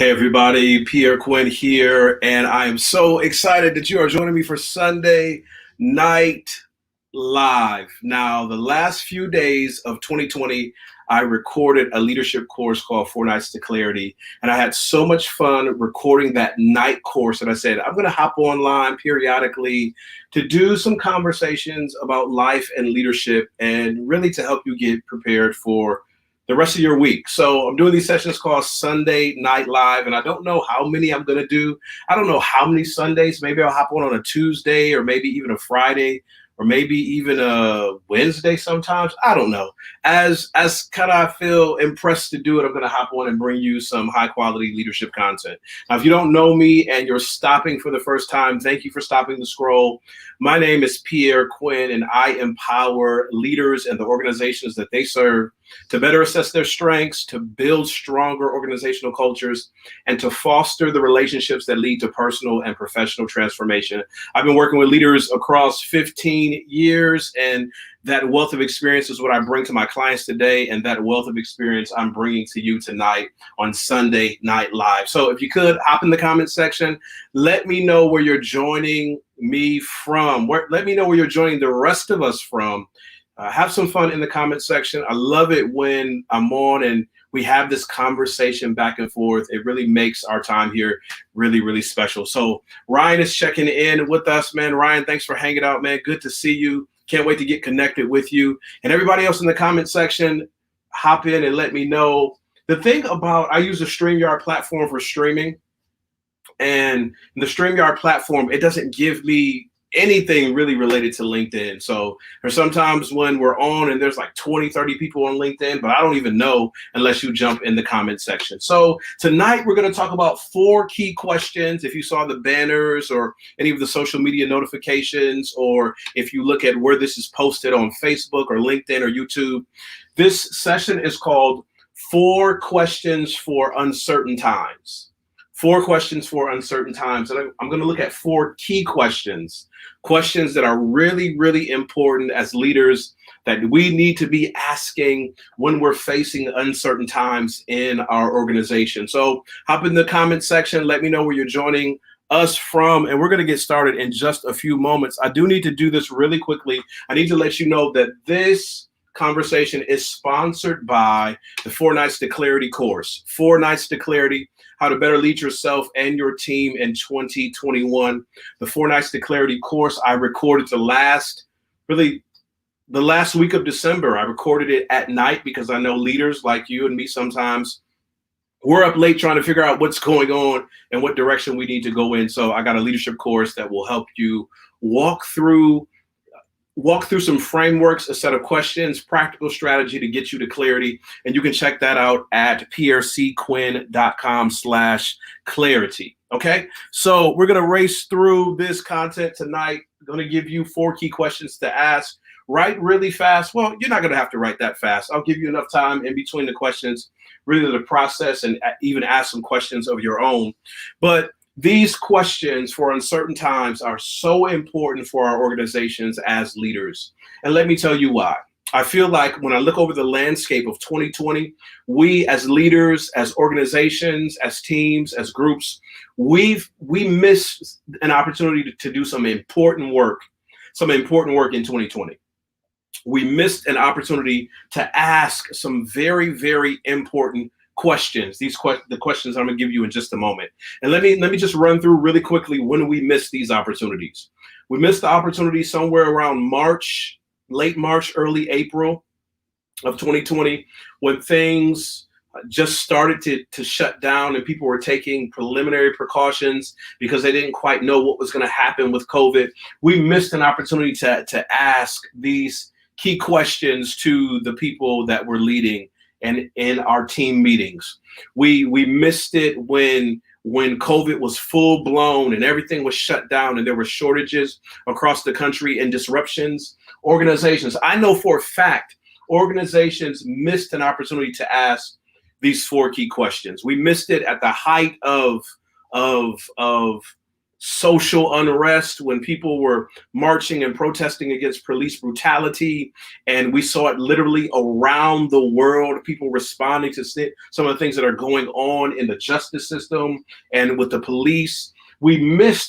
Hey everybody, Pierre Quinn here, and I am so excited that you are joining me for Sunday Night Live. Now, the last few days of 2020, I recorded a leadership course called Four Nights to Clarity, and I had so much fun recording that night course that I said, I'm going to hop online periodically to do some conversations about life and leadership and really to help you get prepared for the rest of your week. So I'm doing these sessions called Sunday Night Live, and I don't know how many I'm going to do. I don't know how many Sundays. Maybe I'll hop on a Tuesday or maybe even a Friday or maybe even a Wednesday sometimes. I don't know. As kind of I feel impressed to do it, I'm going to hop on and bring you some high quality leadership content. Now, if you don't know me and you're stopping for the first time, thank you for stopping the scroll. My name is Pierre Quinn, and I empower leaders and the organizations that they serve to better assess their strengths, to build stronger organizational cultures, and to foster the relationships that lead to personal and professional transformation. I've been working with leaders across 15 years, and that wealth of experience is what I bring to my clients today, and that wealth of experience I'm bringing to you tonight on Sunday Night Live. So if you could, hop in the comment section. Let me know where you're joining me from. Let me know where you're joining the rest of us from. Have some fun in the comment section. I love it when I'm on and we have this conversation back and forth. It really makes our time here really, really special. So Ryan is checking in with us, man. Ryan, thanks for hanging out, man. Good to see you. Can't wait to get connected with you. And everybody else in the comment section, hop in and let me know. The thing about, I use the StreamYard platform for streaming. And the StreamYard platform, it doesn't give me anything really related to LinkedIn. So there's sometimes when we're on and there's like 20, 30 people on LinkedIn, but I don't even know unless you jump in the comment section. So tonight we're going to talk about 4 key questions. If you saw the banners or any of the social media notifications, or if you look at where this is posted on Facebook or LinkedIn or YouTube, this session is called 4 Questions for Uncertain Times. 4 questions for uncertain times. And I'm going to look at 4 key questions that are really, really important as leaders that we need to be asking when we're facing uncertain times in our organization. So hop in the comment section. Let me know where you're joining us from, and we're going to get started in just a few moments. I do need to do this really quickly. I need to let you know that this conversation is sponsored by the 4 Nights to Clarity course. 4 Nights to Clarity, how to better lead yourself and your team in 2021. The 4 Nights to Clarity course, I recorded the last week of December. I recorded it at night because I know leaders like you and me sometimes, we're up late trying to figure out what's going on and what direction we need to go in. So I got a leadership course that will help you walk through some frameworks, a set of questions, practical strategy to get you to clarity. And you can check that out at prcquinn.com/clarity. Okay, so we're going to race through this content tonight. I'm going to give you 4 key questions to ask. Write really fast. Well, you're not going to have to write that fast. I'll give you enough time in between the questions, really to process and even ask some questions of your own. But these questions for uncertain times are so important for our organizations as leaders. And let me tell you why. I feel like when I look over the landscape of 2020, we as leaders, as organizations, as teams, as groups, we missed an opportunity to do some important work in 2020. We missed an opportunity to ask some very, very important questions. The questions I'm going to give you in just a moment. And let me just run through really quickly when we missed these opportunities. We missed the opportunity somewhere around March, late March, early April of 2020, when things just started to shut down and people were taking preliminary precautions because they didn't quite know what was going to happen with COVID. We missed an opportunity to ask these key questions to the people that were leading and in our team meetings. We missed it when COVID was full blown and everything was shut down and there were shortages across the country and disruptions. Organizations, I know for a fact, organizations missed an opportunity to ask these 4 key questions. We missed it at the height of social unrest, when people were marching and protesting against police brutality. And we saw it literally around the world, people responding to some of the things that are going on in the justice system and with the police.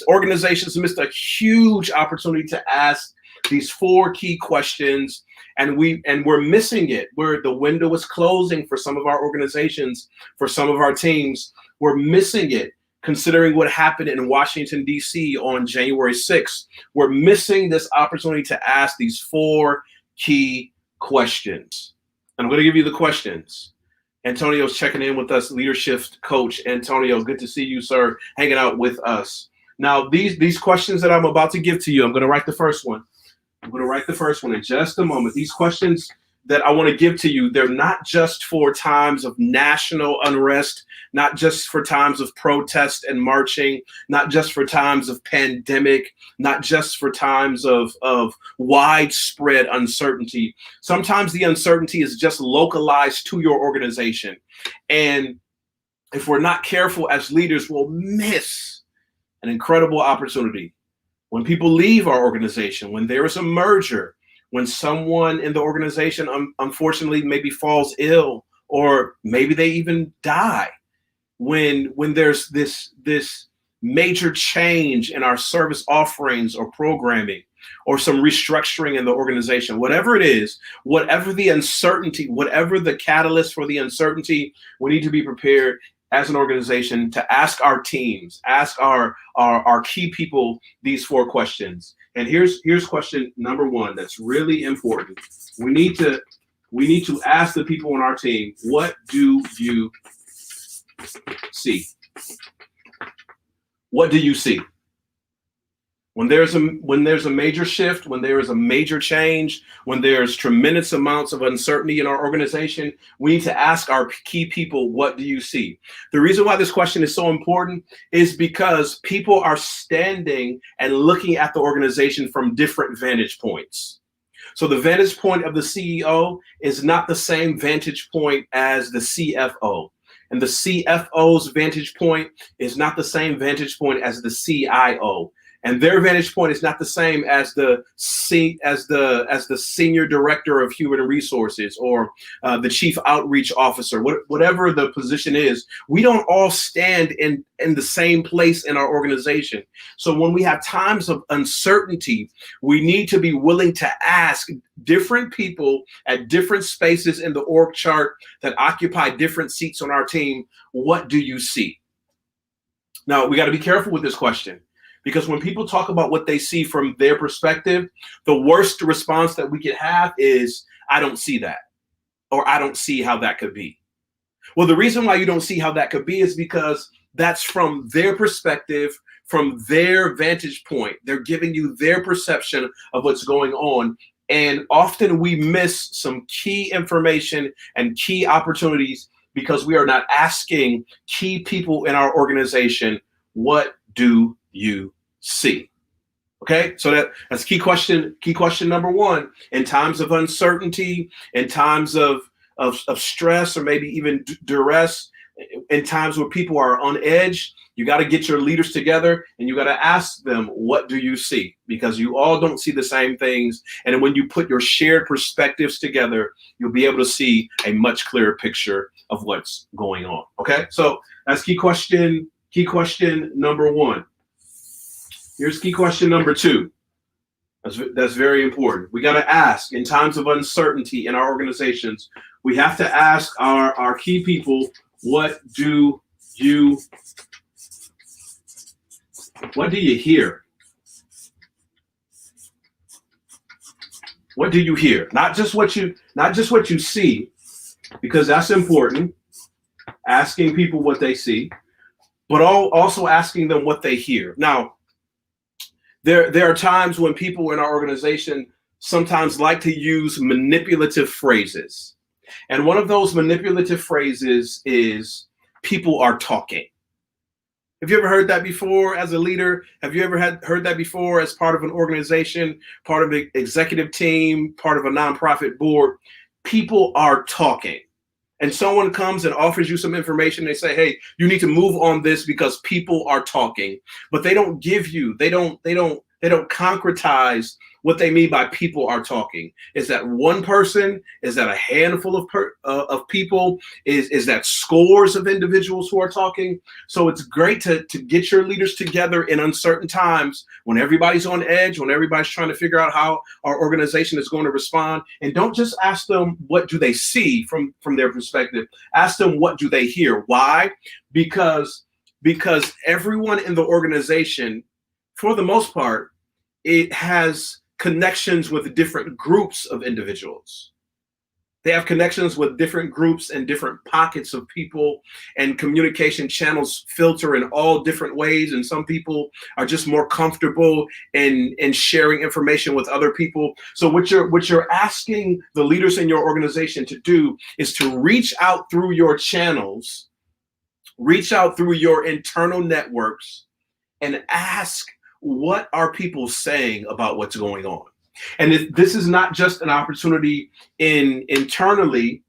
Organizations missed a huge opportunity to ask these 4 key questions, and we're missing it. Where the window is closing for some of our organizations, for some of our teams, we're missing it. Considering what happened in Washington, D.C. on January 6th, we're missing this opportunity to ask these 4 key questions. And I'm going to give you the questions. Antonio's checking in with us, leadership coach. Antonio, good to see you, sir, hanging out with us. Now, these questions that I'm about to give to you, I'm going to write the first one. I'm going to write the first one in just a moment. These questions that I want to give to you, they're not just for times of national unrest, not just for times of protest and marching, not just for times of pandemic, not just for times of widespread uncertainty. Sometimes the uncertainty is just localized to your organization. And if we're not careful as leaders, we'll miss an incredible opportunity. When people leave our organization, when there is a merger, when someone in the organization unfortunately maybe falls ill, or maybe they even die, when there's this major change in our service offerings or programming, or some restructuring in the organization, whatever it is, whatever the uncertainty, whatever the catalyst for the uncertainty, we need to be prepared as an organization to ask our teams, ask our key people these 4 questions. And here's question number 1 that's really important. We need to ask the people on our team, what do you see? What do you see? When there's a major shift, when there is a major change, when there's tremendous amounts of uncertainty in our organization, we need to ask our key people, what do you see? The reason why this question is so important is because people are standing and looking at the organization from different vantage points. So the vantage point of the CEO is not the same vantage point as the CFO. And the CFO's vantage point is not the same vantage point as the CIO. And their vantage point is not the same as the senior director of human resources, or the chief outreach officer, whatever the position is. We don't all stand in the same place in our organization. So when we have times of uncertainty, we need to be willing to ask different people at different spaces in the org chart that occupy different seats on our team, what do you see? Now, we got to be careful with this question, because when people talk about what they see from their perspective, the worst response that we could have is, I don't see that, or I don't see how that could be. Well, the reason why you don't see how that could be is because that's from their perspective, from their vantage point. They're giving you their perception of what's going on. And often we miss some key information and key opportunities because we are not asking key people in our organization, what do you see? Okay, so that's key question number 1. In times of uncertainty, in times of stress, or maybe even duress, in times where people are on edge, you got to get your leaders together and you got to ask them, what do you see? Because you all don't see the same things. And when you put your shared perspectives together, you'll be able to see a much clearer picture of what's going on. Okay, so that's key question number 1. Here's key question number 2. That's very important. We got to ask, in times of uncertainty in our organizations, we have to ask our key people, what do you hear? What do you hear? Not just what you see, because that's important. Asking people what they see, but also asking them what they hear. Now, there are times when people in our organization sometimes like to use manipulative phrases. And one of those manipulative phrases is, people are talking. Have you ever heard that before as a leader? Have you ever heard that before as part of an organization, part of an executive team, part of a nonprofit board? People are talking. and someone comes and offers you some information, they say, hey, you need to move on this because people are talking, but they don't give you, they don't concretize what they mean by people are talking. Is that one person? Is that a handful of people? Is that scores of individuals who are talking? So it's great to get your leaders together in uncertain times when everybody's on edge, when everybody's trying to figure out how our organization is going to respond. And don't just ask them what do they see from their perspective. Ask them what do they hear. Why? Because everyone in the organization, for the most part, it has connections with different groups of individuals. They have connections with different groups and different pockets of people, and communication channels filter in all different ways. And some people are just more comfortable in sharing information with other people. So what you're asking the leaders in your organization to do is to reach out through your channels, reach out through your internal networks, and ask, what are people saying about what's going on? And this is not just an opportunity internally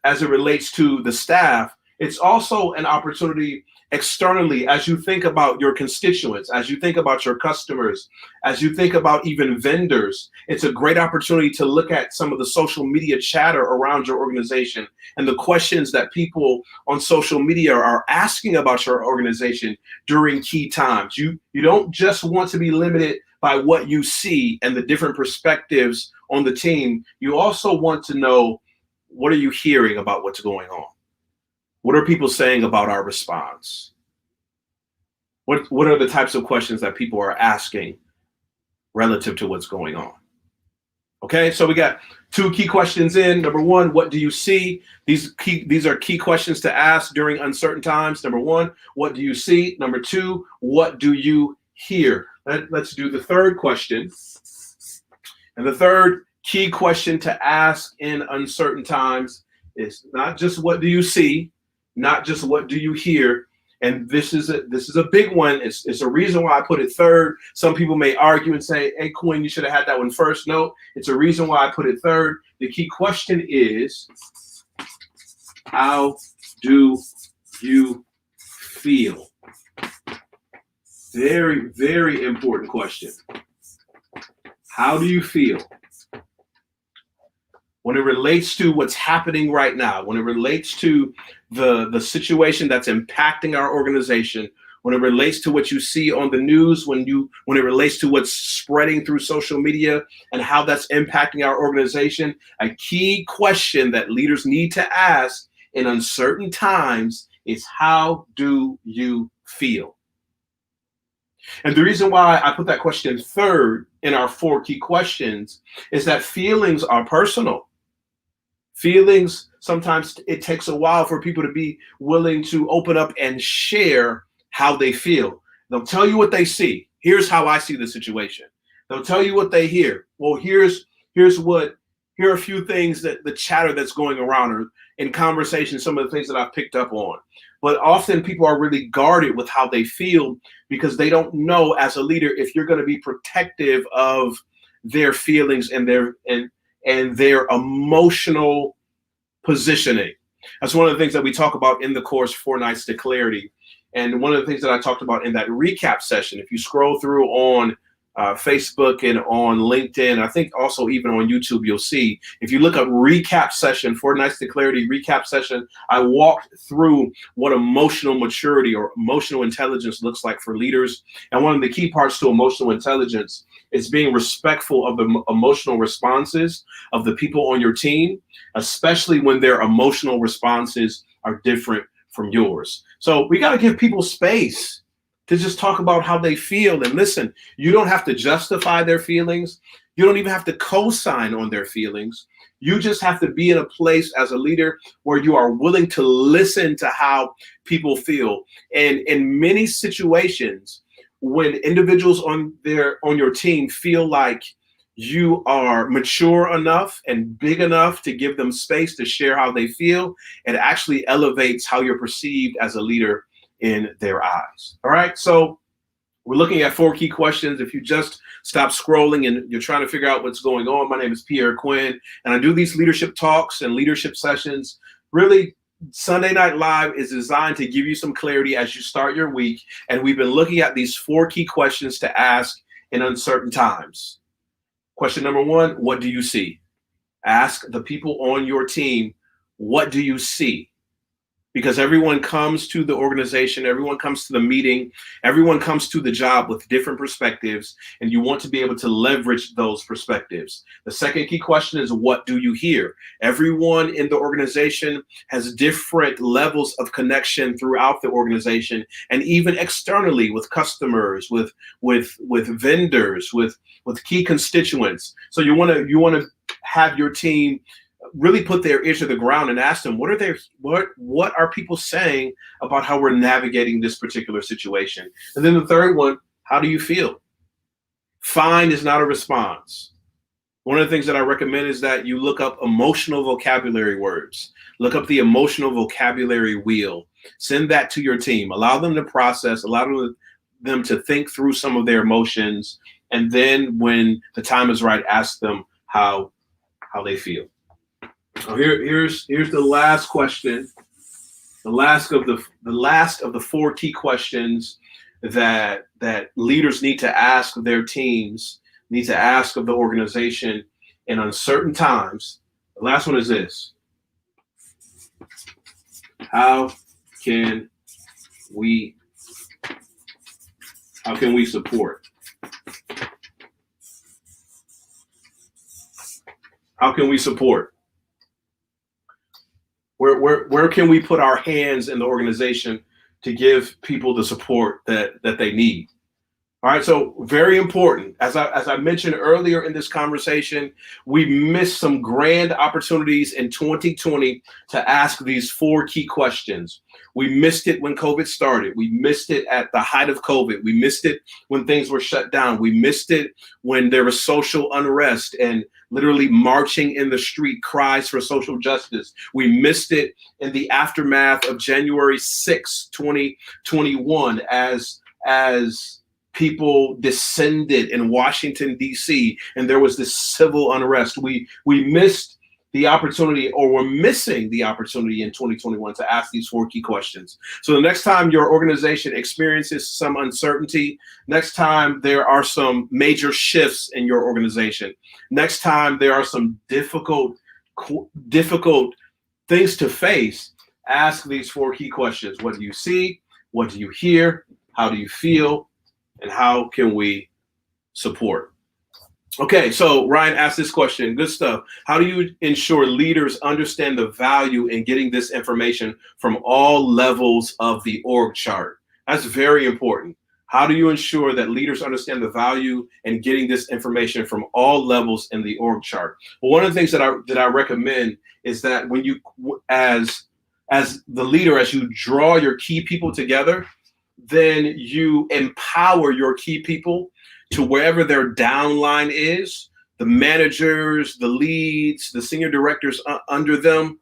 as it relates to the staff. It's also an opportunity externally as you think about your constituents, as you think about your customers, as you think about even vendors. It's a great opportunity to look at some of the social media chatter around your organization and the questions that people on social media are asking about your organization during key times. You don't just want to be limited by what you see and the different perspectives on the team. You also want to know, what are you hearing about what's going on? What are people saying about our response? What are the types of questions that people are asking relative to what's going on? Okay, so we got 2 key questions in. Number 1, what do you see? These are key questions to ask during uncertain times. Number 1, what do you see? Number 2, what do you hear? Let's do the third question. And the third key question to ask in uncertain times is not just what do you see, not just what do you hear. And this is a big one. It's a reason why I put it third. Some people may argue and say, hey, Quinn, you should have had that one first. No, it's a reason why I put it third. The key question is, how do you feel? Very, very important question. How do you feel? When it relates to what's happening right now, when it relates to the situation that's impacting our organization, when it relates to what you see on the news, when it relates to what's spreading through social media and how that's impacting our organization, a key question that leaders need to ask in uncertain times is, how do you feel? And the reason why I put that question third in our 4 key questions is that feelings are personal. Feelings, sometimes it takes a while for people to be willing to open up and share how they feel. They'll tell you what they see. Here's how I see the situation. They'll tell you what they hear. Well, here are a few things that the chatter that's going around, or in conversation, some of the things that I've picked up on. But often people are really guarded with how they feel because they don't know, as a leader, if you're going to be protective of their feelings and their emotional positioning. That's one of the things that we talk about in the course, 4 Nights to Clarity. And one of the things that I talked about in that recap session, if you scroll through on Facebook and on LinkedIn, I think also even on YouTube, you'll see, if you look up recap session, 4 Nights to Clarity recap session, I walked through what emotional maturity or emotional intelligence looks like for leaders. And one of the key parts to emotional intelligence is being respectful of the emotional responses of the people on your team, especially when their emotional responses are different from yours. So we got to give people space to just talk about how they feel. And listen, you don't have to justify their feelings. You don't even have to co-sign on their feelings. You just have to be in a place as a leader where you are willing to listen to how people feel. And in many situations, when individuals on your team feel like you are mature enough and big enough to give them space to share how they feel, it actually elevates how you're perceived as a leader in their eyes. All right, so we're looking at 4 key questions. If you just stop scrolling and you're trying to figure out what's going on, my name is Pierre Quinn, and I do these leadership talks and leadership sessions really, Sunday Night Live is designed to give you some clarity as you start your week. And we've been looking at these 4 key questions to ask in uncertain times. Question number 1, what do you see? Ask the people on your team, what do you see? Because everyone comes to the organization, everyone comes to the meeting, everyone comes to the job with different perspectives, and you want to be able to leverage those perspectives. The second key question is, what do you hear? Everyone in the organization has different levels of connection throughout the organization, and even externally with customers, with vendors, with key constituents. So you want to have your team really put their ear to the ground and ask them, what are people saying about how we're navigating this particular situation? And then the third one, how do you feel? Fine is not a response. One of the things that I recommend is that you look up emotional vocabulary words. Look up the emotional vocabulary wheel. Send that to your team. Allow them to process, allow them to think through some of their emotions. And then when the time is right, ask them how they feel. So here's the last question, the last of the 4 key questions that leaders need to ask their teams, need to ask of the organization in uncertain times. The last one is this: how can we support? How can we support? Where can we put our hands in the organization to give people the support that they need? All right, so very important. As I mentioned earlier in this conversation, we missed some grand opportunities in 2020 to ask these 4 key questions. We missed it when COVID started. We missed it at the height of COVID. We missed it when things were shut down. We missed it when there was social unrest and literally marching in the street, cries for social justice. We missed it in the aftermath of January 6, 2021, as people descended in Washington, D.C., and there was this civil unrest. We missed the opportunity, or we're missing the opportunity in 2021 to ask these 4 key questions. So the next time your organization experiences some uncertainty, next time there are some major shifts in your organization, next time there are some difficult things to face, ask these 4 key questions. What do you see? What do you hear? How do you feel? And how can we support? Okay, so Ryan asked this question. Good stuff. How do you ensure leaders understand the value in getting this information from all levels of the org chart? That's very important. How do you ensure that leaders understand the value in getting this information from all levels in the org chart? Well, one of the things that I recommend is that when you, as the leader, as you draw your key people together, then you empower your key people to wherever their downline is, the managers, the leads, the senior directors under them.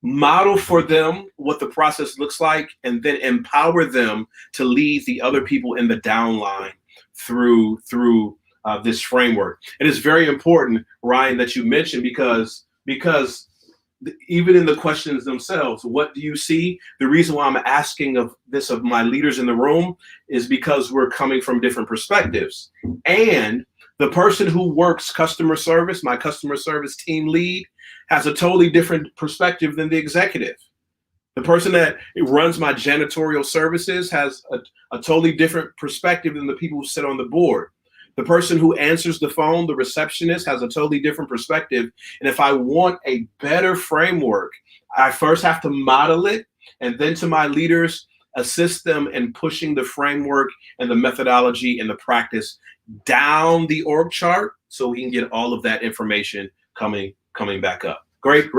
Model for them what the process looks like, and then empower them to lead the other people in the downline through this framework. And it's very important, Ryan, that you mentioned, because even in the questions themselves, what do you see? The reason why I'm asking of my leaders in the room is because we're coming from different perspectives. And the person who works customer service, my customer service team lead, has a totally different perspective than the executive. The person that runs my janitorial services has a totally different perspective than the people who sit on the board. The person who answers the phone, the receptionist, has a totally different perspective. And if I want a better framework, I first have to model it, and then to my leaders, assist them in pushing the framework and the methodology and the practice down the org chart so we can get all of that information coming back up. Great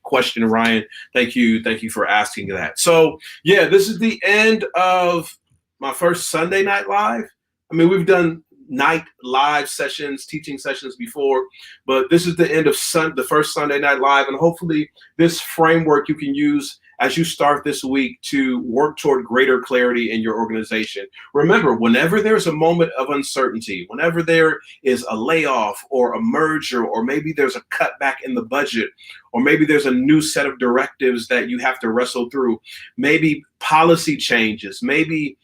question, Ryan. Thank you for asking that. So yeah, this is the end of my first Sunday Night Live. I mean, we've done night live sessions, teaching sessions before, but this is the end of the first Sunday Night Live, and hopefully this framework you can use as you start this week to work toward greater clarity in your organization. Remember, whenever there's a moment of uncertainty, whenever there is a layoff or a merger, or maybe there's a cutback in the budget, or maybe there's a new set of directives that you have to wrestle through, maybe policy changes, maybe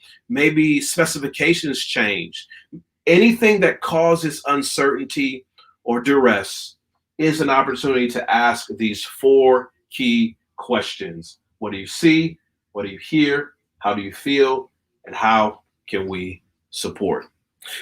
specifications change, anything that causes uncertainty or duress is an opportunity to ask these 4 key questions. What do you see? What do you hear? How do you feel? And how can we support?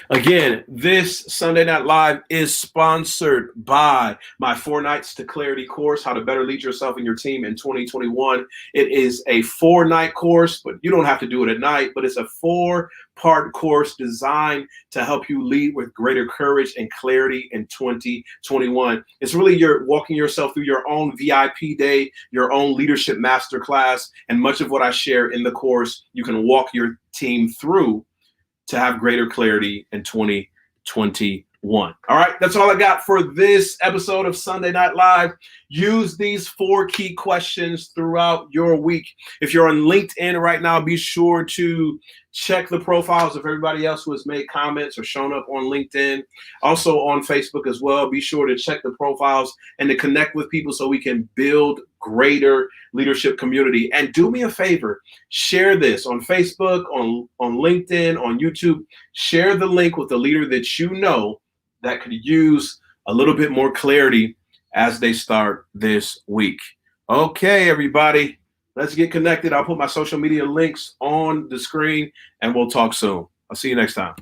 Again, this Sunday Night Live is sponsored by my 4 Nights to Clarity course, How to Better Lead Yourself and Your Team in 2021. It is a 4-night course, but you don't have to do it at night, but it's a 4-part course designed to help you lead with greater courage and clarity in 2021. It's really you're walking yourself through your own VIP day, your own leadership masterclass, and much of what I share in the course, you can walk your team through to have greater clarity in 2021. All right, that's all I got for this episode of Sunday Night Live. Use these 4 key questions throughout your week. If you're on LinkedIn right now, be sure to check the profiles of everybody else who has made comments or shown up on LinkedIn. Also on Facebook as well. Be sure to check the profiles and to connect with people so we can build greater leadership community. And do me a favor, share this on Facebook, on LinkedIn, on YouTube. Share the link with the leader that you know that could use a little bit more clarity as they start this week. Okay, everybody, let's get connected. I'll put my social media links on the screen and we'll talk soon. I'll see you next time.